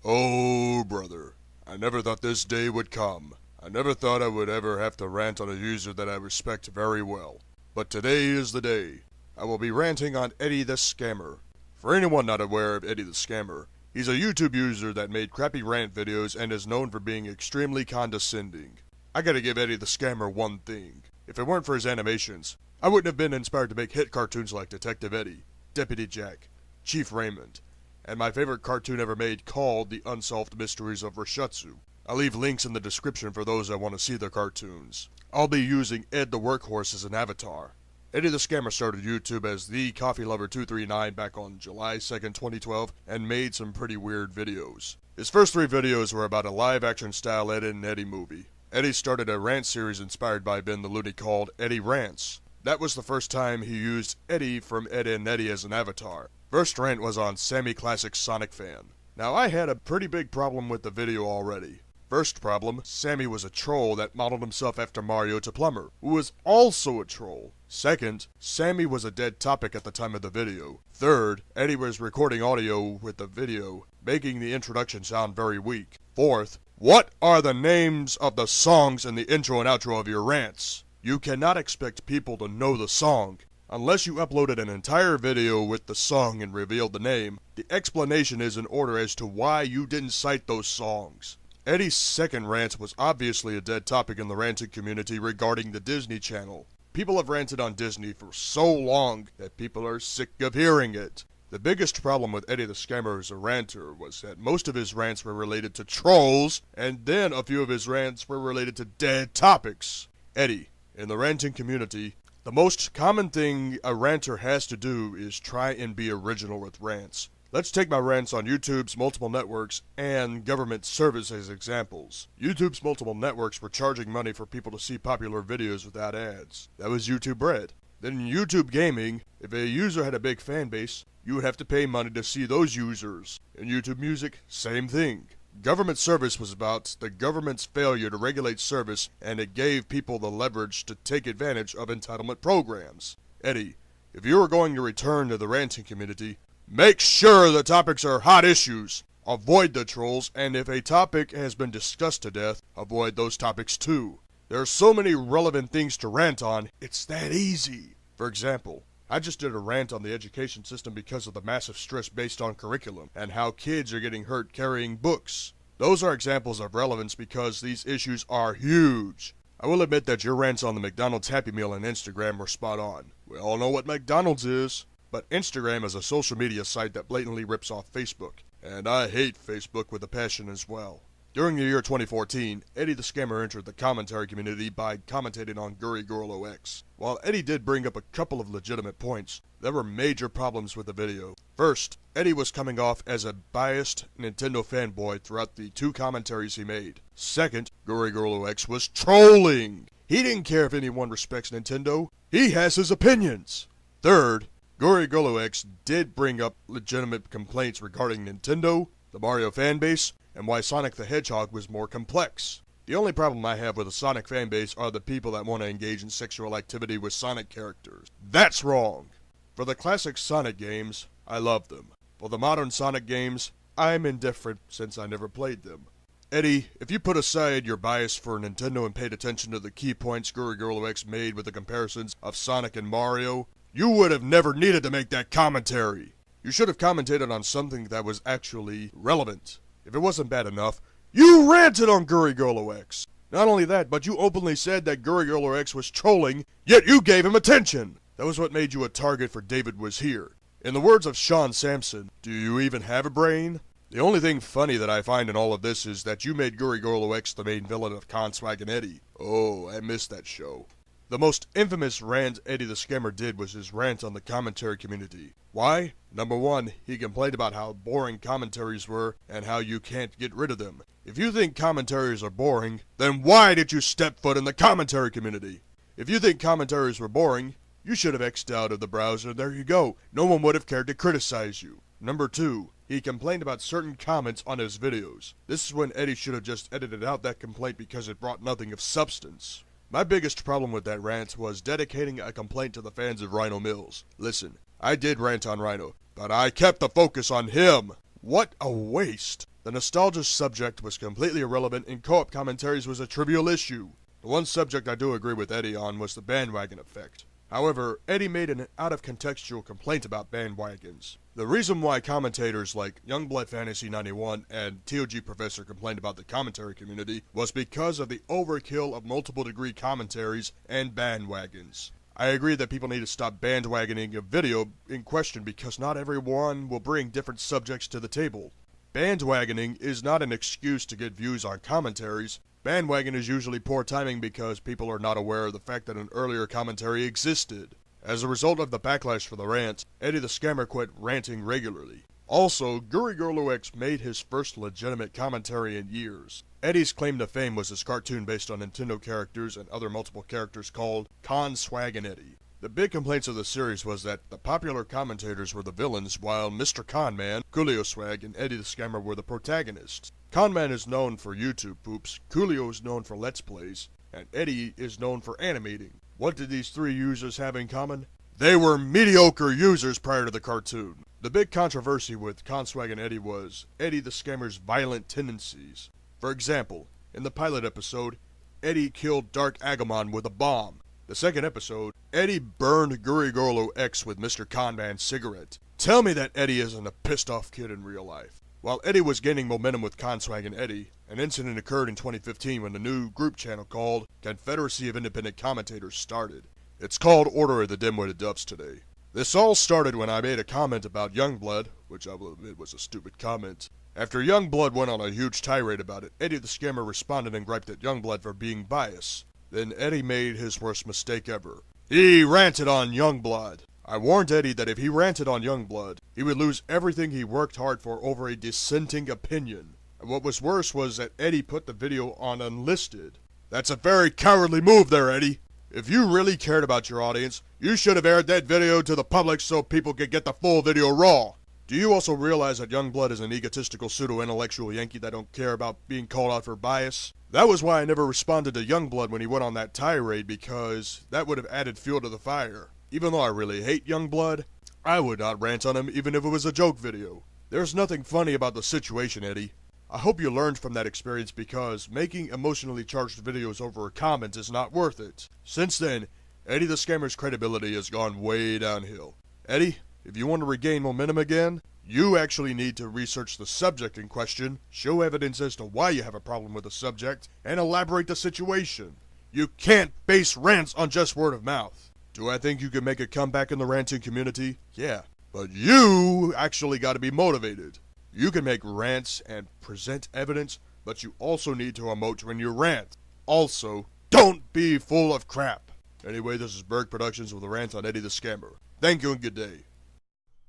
Oh, brother, I never thought this day would come. I never thought I would ever have to rant on a user that I respect very well. But today is the day. I will be ranting on Eddy the Scammer. For anyone not aware of Eddy the Scammer, he's a YouTube user that made crappy rant videos and is known for being extremely condescending. I gotta give Eddy the Scammer one thing. If it weren't for his animations, I wouldn't have been inspired to make hit cartoons like Detective Eddy, Deputy Jack, Chief Raymond, and my favorite cartoon ever made called The Unsolved Mysteries of Rashutsu. I'll leave links in the description for those that want to see the cartoons. I'll be using Ed the Workhorse as an avatar. Eddy the Scammer started YouTube as The Coffee Lover 239 back on July 2nd, 2012, and made some pretty weird videos. His first 3 videos were about a live-action style Ed and Eddy movie. Eddy started a rant series inspired by Ben the Looney called Eddy Rants. That was the first time he used Eddy from Ed and Eddy as an avatar. First rant was on Sammy Classic Sonic Fan. Now I had a pretty big problem with the video already. First problem, Sammy was a troll that modeled himself after Mario to Plumber, who was also a troll. Second, Sammy was a dead topic at the time of the video. Third, Eddy was recording audio with the video, making the introduction sound very weak. Fourth, what are the names of the songs in the intro and outro of your rants? You cannot expect people to know the song. Unless you uploaded an entire video with the song and revealed the name, the explanation is in order as to why you didn't cite those songs. Eddy's second rant was obviously a dead topic in the ranting community regarding the Disney Channel. People have ranted on Disney for so long that people are sick of hearing it. The biggest problem with Eddy the Scammer as a ranter was that most of his rants were related to trolls, and then a few of his rants were related to dead topics. Eddy, in the ranting community, the most common thing a ranter has to do is try and be original with rants. Let's take my rants on YouTube's multiple networks and government service as examples. YouTube's multiple networks were charging money for people to see popular videos without ads. That was YouTube Red. Then in YouTube Gaming, if a user had a big fan base, you would have to pay money to see those users. In YouTube Music, same thing. Government service was about the government's failure to regulate service, and it gave people the leverage to take advantage of entitlement programs. Eddy, if you are going to return to the ranting community, make sure the topics are hot issues. Avoid the trolls, and if a topic has been discussed to death, avoid those topics too. There are so many relevant things to rant on, it's that easy. For example, I just did a rant on the education system because of the massive stress based on curriculum, and how kids are getting hurt carrying books. Those are examples of relevance because these issues are huge. I will admit that your rants on the McDonald's Happy Meal and Instagram were spot on. We all know what McDonald's is. But Instagram is a social media site that blatantly rips off Facebook. And I hate Facebook with a passion as well. During the year 2014, Eddy the Scammer entered the commentary community by commentating on Gurry Girl OX. While Eddy did bring up a couple of legitimate points, there were major problems with the video. First, Eddy was coming off as a biased Nintendo fanboy throughout the 2 commentaries he made. Second, Gurry Girl OX was trolling. He didn't care if anyone respects Nintendo. He has his opinions. Third, Gurry Girl OX did bring up legitimate complaints regarding Nintendo, the Mario fanbase, and why Sonic the Hedgehog was more complex. The only problem I have with the Sonic fanbase are the people that want to engage in sexual activity with Sonic characters. That's wrong! For the classic Sonic games, I love them. For the modern Sonic games, I'm indifferent since I never played them. Eddy, if you put aside your bias for Nintendo and paid attention to the key points Gurry Girl OX made with the comparisons of Sonic and Mario, you would have never needed to make that commentary. You should have commentated on something that was actually relevant. If it wasn't bad enough, you ranted on Gurry Girl OX. Not only that, but you openly said that Gurry Girl OX was trolling, yet you gave him attention. That was what made you a target for David Was Here. In the words of Sean Sampson, do you even have a brain? The only thing funny that I find in all of this is that you made Gurry Girl OX the main villain of Conswag and Eddy. Oh, I missed that show. The most infamous rant Eddy the Scammer did was his rant on the commentary community. Why? Number 1, he complained about how boring commentaries were and how you can't get rid of them. If you think commentaries are boring, then why did you step foot in the commentary community? If you think commentaries were boring, you should have X'd out of the browser. There you go. No one would have cared to criticize you. Number 2, he complained about certain comments on his videos. This is when Eddy should have just edited out that complaint because it brought nothing of substance. My biggest problem with that rant was dedicating a complaint to the fans of Rhino Mills. Listen, I did rant on Rhino, but I kept the focus on him. What a waste. The nostalgia subject was completely irrelevant and co-op commentaries was a trivial issue. The one subject I do agree with Eddy on was the bandwagon effect. However, Eddy made an out-of-contextual complaint about bandwagons. The reason why commentators like Youngblood Fantasy 91 and TOG Professor complained about the commentary community was because of the overkill of multiple degree commentaries and bandwagons. I agree that people need to stop bandwagoning a video in question because not everyone will bring different subjects to the table. Bandwagoning is not an excuse to get views on commentaries. Bandwagon is usually poor timing because people are not aware of the fact that an earlier commentary existed. As a result of the backlash for the rant, Eddy the Scammer quit ranting regularly. Also, Gurigorlo-X made his first legitimate commentary in years. Eddy's claim to fame was his cartoon based on Nintendo characters and other multiple characters called Con Swag and Eddy. The big complaints of the series was that the popular commentators were the villains, while Mr. Conman, Coolio Swag, and Eddy the Scammer were the protagonists. Conman is known for YouTube poops, Coolio is known for Let's Plays, and Eddy is known for animating. What did these three users have in common? They were mediocre users prior to the cartoon. The big controversy with Conswag and Eddy was Eddy the Scammer's violent tendencies. For example, in the pilot episode, Eddy killed Dark Agumon with a bomb. The second episode, Eddy burned Gurigorlo-X with Mr. Conman's cigarette. Tell me that Eddy isn't a pissed off kid in real life. While Eddy was gaining momentum with Conswag and Eddy, an incident occurred in 2015 when the new group channel called Confederacy of Independent Commentators started. It's called Order of the Dim-Witted Dubs today. This all started when I made a comment about Youngblood, which I will admit was a stupid comment. After Youngblood went on a huge tirade about it, Eddy the Scammer responded and griped at Youngblood for being biased. Then Eddy made his worst mistake ever. He ranted on Youngblood. I warned Eddy that if he ranted on Youngblood, he would lose everything he worked hard for over a dissenting opinion. And what was worse was that Eddy put the video on unlisted. That's a very cowardly move there, Eddy. If you really cared about your audience, you should have aired that video to the public so people could get the full video raw. Do you also realize that Youngblood is an egotistical pseudo-intellectual Yankee that don't care about being called out for bias? That was why I never responded to Youngblood when he went on that tirade, because that would have added fuel to the fire. Even though I really hate Youngblood, I would not rant on him even if it was a joke video. There's nothing funny about the situation, Eddy. I hope you learned from that experience because making emotionally charged videos over a comment is not worth it. Since then, Eddy the Scammer's credibility has gone way downhill. Eddy, if you want to regain momentum again, you actually need to research the subject in question, show evidence as to why you have a problem with the subject, and elaborate the situation. You can't base rants on just word of mouth. Do I think you can make a comeback in the ranting community? Yeah. But you actually got to be motivated. You can make rants and present evidence, but you also need to emote when you rant. Also, don't be full of crap. Anyway, this is Bourg Productions with a rant on Eddy the Scammer. Thank you and good day.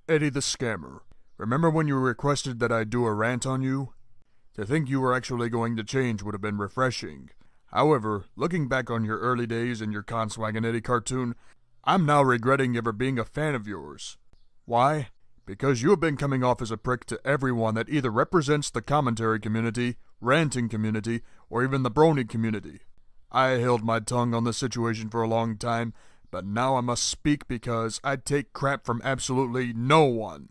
Eddy the Scammer. Remember when you requested that I do a rant on you? To think you were actually going to change would have been refreshing. However, looking back on your early days in your Conswag and Eddy cartoon, I'm now regretting ever being a fan of yours. Why? Because you have been coming off as a prick to everyone that either represents the commentary community, ranting community, or even the brony community. I held my tongue on the situation for a long time, but now I must speak because I take crap from absolutely no one.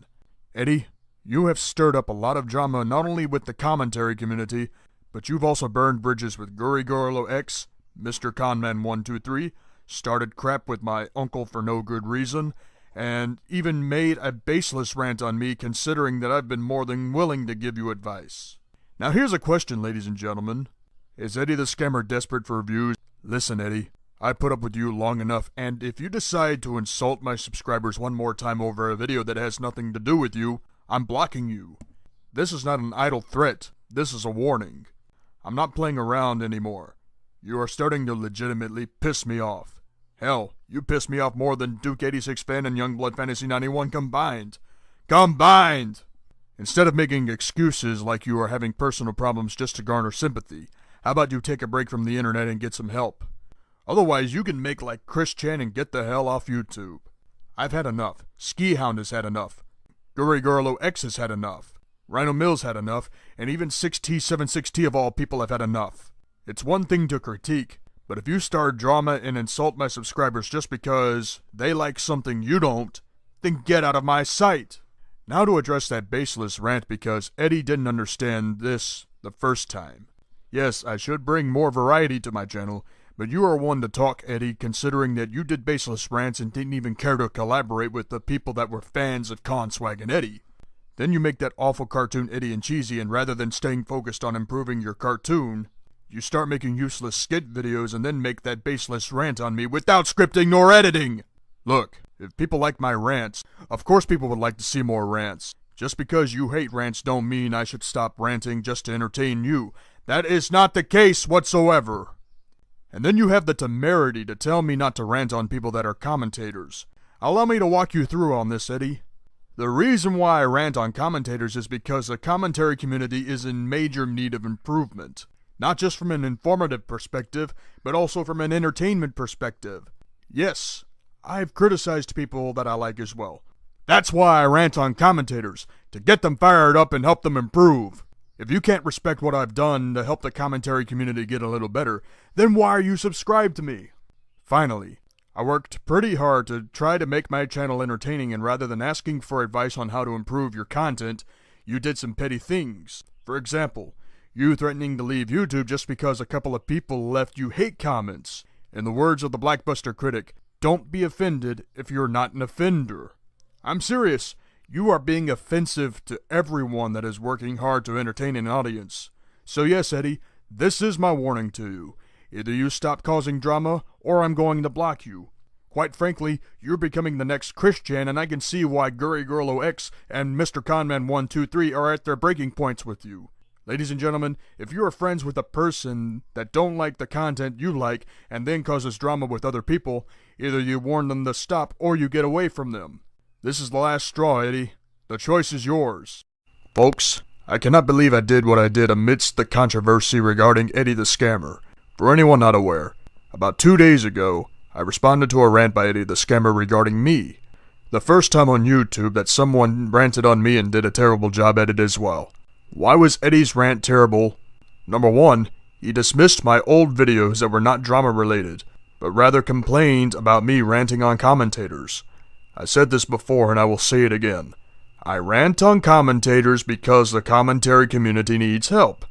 Eddy, you have stirred up a lot of drama not only with the commentary community, but you've also burned bridges with Gurigorlo-X, Mr. Conman123, started crap with my uncle for no good reason, and even made a baseless rant on me considering that I've been more than willing to give you advice. Now here's a question, ladies and gentlemen. Is Eddy the Scammer desperate for views? Listen, Eddy, I put up with you long enough, and if you decide to insult my subscribers one more time over a video that has nothing to do with you, I'm blocking you. This is not an idle threat. This is a warning. I'm not playing around anymore. You are starting to legitimately piss me off. Hell, you piss me off more than Duke 86 Fan and Youngblood Fantasy 91 combined. Combined! Instead of making excuses like you are having personal problems just to garner sympathy, how about you take a break from the internet and get some help? Otherwise, you can make like Chris Chan and get the hell off YouTube. I've had enough. Ski Hound has had enough. Gurigorlo-X has had enough. Rhino Mills had enough, and even 6T76T of all people have had enough. It's one thing to critique, but if you start drama and insult my subscribers just because they like something you don't, then get out of my sight. Now to address that baseless rant because Eddy didn't understand this the first time. Yes, I should bring more variety to my channel, but you are one to talk, Eddy, considering that you did baseless rants and didn't even care to collaborate with the people that were fans of Conswag and Eddy. Then you make that awful cartoon Eddy and Cheesy, and rather than staying focused on improving your cartoon, you start making useless skit videos and then make that baseless rant on me without scripting nor editing! Look, if people like my rants, of course people would like to see more rants. Just because you hate rants don't mean I should stop ranting just to entertain you. That is not the case whatsoever. And then you have the temerity to tell me not to rant on people that are commentators. Allow me to walk you through on this, Eddy. The reason why I rant on commentators is because the commentary community is in major need of improvement. Not just from an informative perspective, but also from an entertainment perspective. Yes, I've criticized people that I like as well. That's why I rant on commentators, to get them fired up and help them improve. If you can't respect what I've done to help the commentary community get a little better, then why are you subscribed to me? Finally, I worked pretty hard to try to make my channel entertaining, and rather than asking for advice on how to improve your content, you did some petty things. For example, you threatening to leave YouTube just because a couple of people left you hate comments. In the words of the Blackbuster critic, don't be offended if you're not an offender. I'm serious. You are being offensive to everyone that is working hard to entertain an audience. So yes, Eddy, this is my warning to you. Either you stop causing drama, or I'm going to block you. Quite frankly, you're becoming the next Christian, and I can see why Gurry Girl X and Mr. Conman123 are at their breaking points with you. Ladies and gentlemen, if you are friends with a person that don't like the content you like and then causes drama with other people, either you warn them to stop or you get away from them. This is the last straw, Eddy. The choice is yours. Folks, I cannot believe I did what I did amidst the controversy regarding Eddy the Scammer. For anyone not aware, about 2 days ago, I responded to a rant by Eddy the Scammer regarding me. The first time on YouTube that someone ranted on me and did a terrible job at it as well. Why was Eddy's rant terrible? Number 1, he dismissed my old videos that were not drama related, but rather complained about me ranting on commentators. I said this before and I will say it again. I rant on commentators because the commentary community needs help.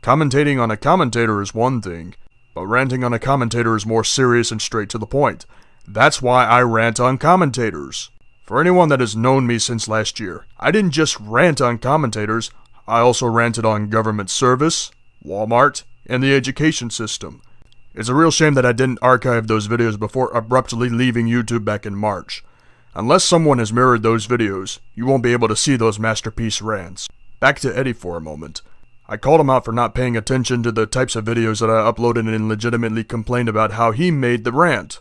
Commentating on a commentator is one thing, but ranting on a commentator is more serious and straight to the point. That's why I rant on commentators. For anyone that has known me since last year, I didn't just rant on commentators, I also ranted on government service, Walmart, and the education system. It's a real shame that I didn't archive those videos before abruptly leaving YouTube back in March. Unless someone has mirrored those videos, you won't be able to see those masterpiece rants. Back to Eddy for a moment. I called him out for not paying attention to the types of videos that I uploaded and legitimately complained about how he made the rant.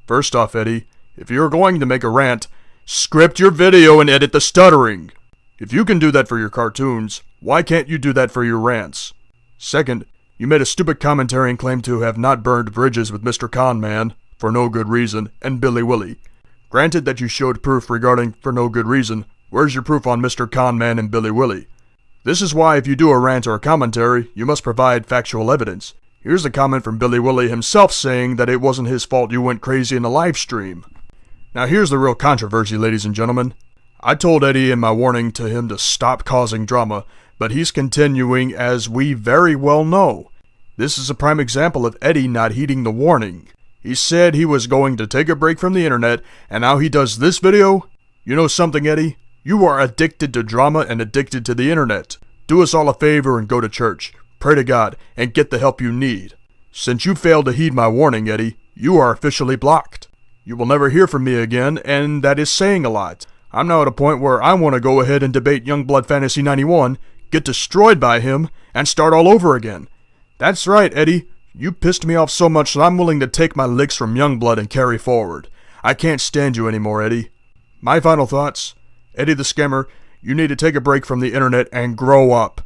First off, Eddy, if you're going to make a rant, script your video and edit the stuttering. If you can do that for your cartoons, why can't you do that for your rants? Second, you made a stupid commentary and claimed to have not burned bridges with Mr. Conman, for no good reason, and Billy Willie. Granted that you showed proof regarding for no good reason, where's your proof on Mr. Conman and Billy Willie? This is why if you do a rant or a commentary, you must provide factual evidence. Here's a comment from Billy Willie himself saying that it wasn't his fault you went crazy in the live stream. Now here's the real controversy, ladies and gentlemen. I told Eddy in my warning to him to stop causing drama, but he's continuing as we very well know. This is a prime example of Eddy not heeding the warning. He said he was going to take a break from the internet, and now he does this video? You know something, Eddy? You are addicted to drama and addicted to the internet. Do us all a favor and go to church, pray to God, and get the help you need. Since you failed to heed my warning, Eddy, you are officially blocked. You will never hear from me again, and that is saying a lot. I'm now at a point where I want to go ahead and debate Youngblood Fantasy 91, get destroyed by him, and start all over again. That's right, Eddy. You pissed me off so much that I'm willing to take my licks from Youngblood and carry forward. I can't stand you anymore, Eddy. My final thoughts. Eddy the Scammer, you need to take a break from the internet and grow up.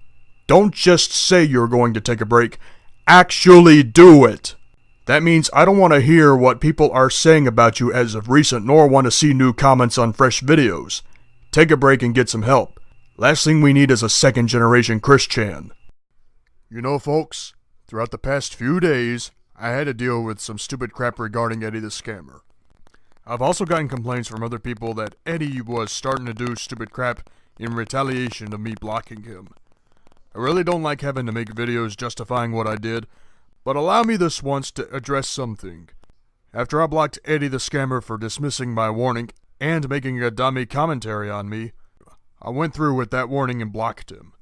Don't just say you're going to take a break. Actually do it. That means I don't want to hear what people are saying about you as of recent, nor want to see new comments on fresh videos. Take a break and get some help. Last thing we need is a second-generation Christian. You know, folks, throughout the past few days, I had to deal with some stupid crap regarding Eddy the Scammer. I've also gotten complaints from other people that Eddy was starting to do stupid crap in retaliation of me blocking him. I really don't like having to make videos justifying what I did, but allow me this once to address something. After I blocked Eddy the Scammer for dismissing my warning and making a dummy commentary on me, I went through with that warning and blocked him.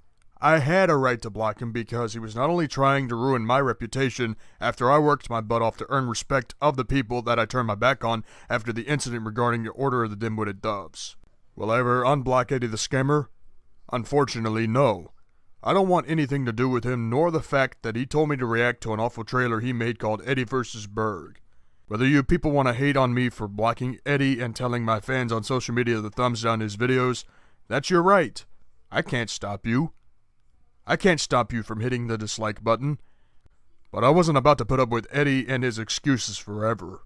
I had a right to block him because he was not only trying to ruin my reputation after I worked my butt off to earn respect of the people that I turned my back on after the incident regarding the Order of the Dim-Witted Doves. Will I ever unblock Eddy the Scammer? Unfortunately, no. I don't want anything to do with him nor the fact that he told me to react to an awful trailer he made called Eddy vs. Bourg. Whether you people want to hate on me for blocking Eddy and telling my fans on social media to thumbs down his videos, that's your right. I can't stop you. I can't stop you from hitting the dislike button. But I wasn't about to put up with Eddy and his excuses forever.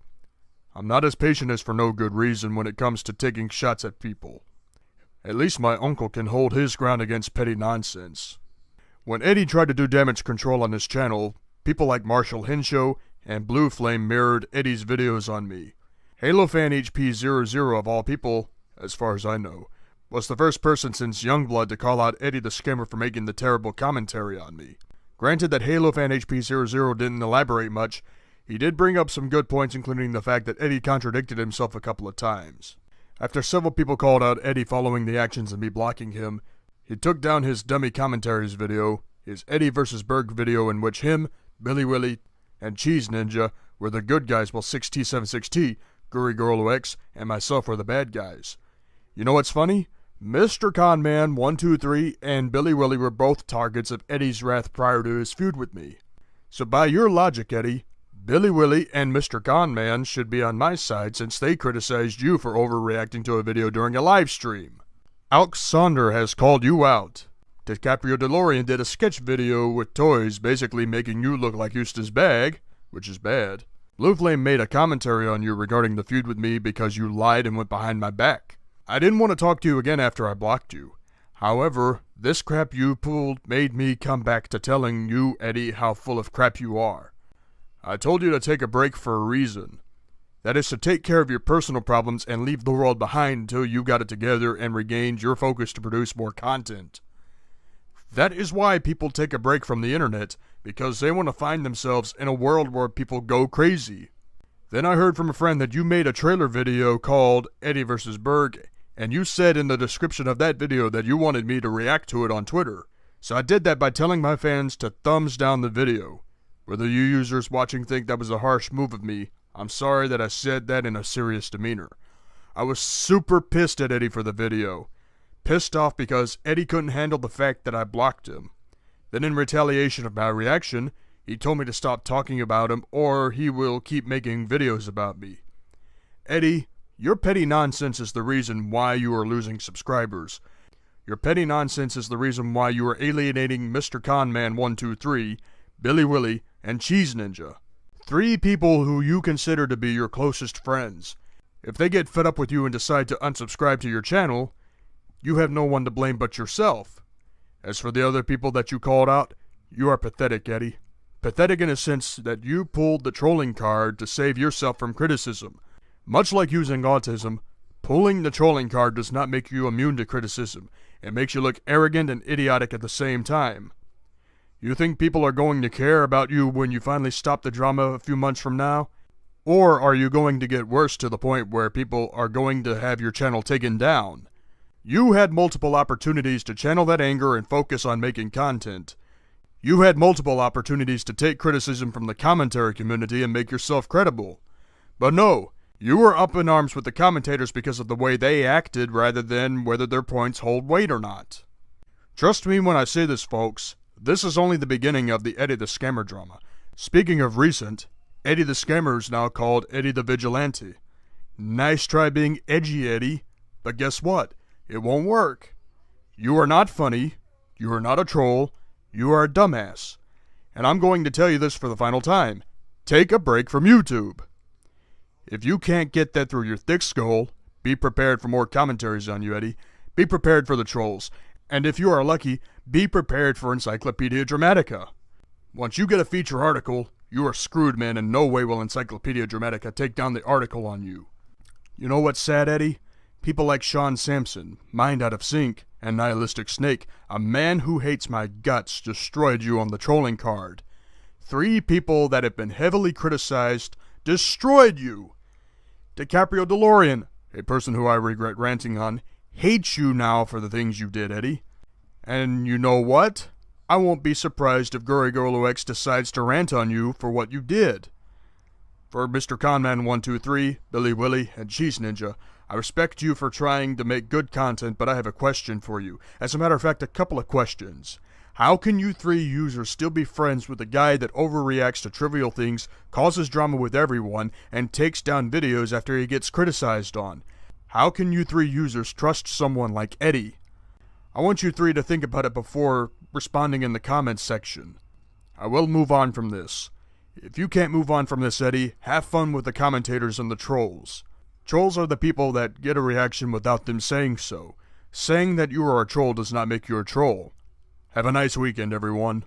I'm not as patient as for no good reason when it comes to taking shots at people. At least my uncle can hold his ground against petty nonsense. When Eddy tried to do damage control on his channel, people like Marshall Henshaw and Blue Flame mirrored Eddy's videos on me. HaloFan HP00 of all people, as far as I know, was the first person since Youngblood to call out Eddy the Scammer for making the terrible commentary on me. Granted that HaloFan HP00 didn't elaborate much, he did bring up some good points, including the fact that Eddy contradicted himself a couple of times. After several people called out Eddy following the actions of me blocking him, he took down his dummy commentaries video, his Eddy vs. Bourg video in which him, Billy Willie, and Cheese Ninja were the good guys while 6T76T, Guri Gorlo X, and myself were the bad guys. You know what's funny? Mr. Conman 123 and Billy Willie were both targets of Eddy's wrath prior to his feud with me. So by your logic, Eddy, Billy Willie and Mr. Conman should be on my side since they criticized you for overreacting to a video during a live stream. Alexander has called you out. DiCaprio DeLorean did a sketch video with toys basically making you look like Eustace Bag, which is bad. Blue Flame made a commentary on you regarding the feud with me because you lied and went behind my back. I didn't want to talk to you again after I blocked you. However, this crap you pulled made me come back to telling you, Eddy, how full of crap you are. I told you to take a break for a reason. That is to take care of your personal problems and leave the world behind until you got it together and regained your focus to produce more content. That is why people take a break from the internet, because they want to find themselves in a world where people go crazy. Then I heard from a friend that you made a trailer video called Eddy vs. Bourg, and you said in the description of that video that you wanted me to react to it on Twitter. So I did that by telling my fans to thumbs down the video. Whether you users watching think that was a harsh move of me, I'm sorry that I said that in a serious demeanor. I was super pissed at Eddy for the video. Pissed off because Eddy couldn't handle the fact that I blocked him. Then in retaliation of my reaction, he told me to stop talking about him or he will keep making videos about me. Eddy, your petty nonsense is the reason why you are losing subscribers. Your petty nonsense is the reason why you are alienating Mr. Conman 123, Billy Willie, and Cheese Ninja. 3 people who you consider to be your closest friends. If they get fed up with you and decide to unsubscribe to your channel, you have no one to blame but yourself. As for the other people that you called out, you are pathetic, Eddy. Pathetic in a sense that you pulled the trolling card to save yourself from criticism. Much like using autism, pulling the trolling card does not make you immune to criticism. It makes you look arrogant and idiotic at the same time. You think people are going to care about you when you finally stop the drama a few months from now? Or are you going to get worse to the point where people are going to have your channel taken down? You had multiple opportunities to channel that anger and focus on making content. You had multiple opportunities to take criticism from the commentary community and make yourself credible. But no, you were up in arms with the commentators because of the way they acted rather than whether their points hold weight or not. Trust me when I say this, folks. This is only the beginning of the Eddy the Scammer drama. Speaking of recent, Eddy the Scammer is now called Eddy the Vigilante. Nice try being edgy, Eddy, but guess what? It won't work. You are not funny, you are not a troll, you are a dumbass. And I'm going to tell you this for the final time. Take a break from YouTube. If you can't get that through your thick skull, be prepared for more commentaries on you, Eddy. Be prepared for the trolls. And if you are lucky, be prepared for Encyclopedia Dramatica. Once you get a feature article, you are screwed, man, and no way will Encyclopedia Dramatica take down the article on you. You know what's sad, Eddy? People like Sean Sampson, Mind Out of Sync, and Nihilistic Snake, a man who hates my guts, destroyed you on the trolling card. 3 people that have been heavily criticized destroyed you. DiCaprio DeLorean, a person who I regret ranting on, hates you now for the things you did, Eddy. And you know what? I won't be surprised if GurryGirlOX decides to rant on you for what you did. For Mr. Conman123, Billy Willy, and Cheese Ninja, I respect you for trying to make good content, but I have a question for you. As a matter of fact, a couple of questions. How can you 3 users still be friends with a guy that overreacts to trivial things, causes drama with everyone, and takes down videos after he gets criticized on? How can you 3 users trust someone like Eddy? I want you 3 to think about it before responding in the comments section. I will move on from this. If you can't move on from this, Eddy, have fun with the commentators and the trolls. Trolls are the people that get a reaction without them saying so. Saying that you are a troll does not make you a troll. Have a nice weekend, everyone.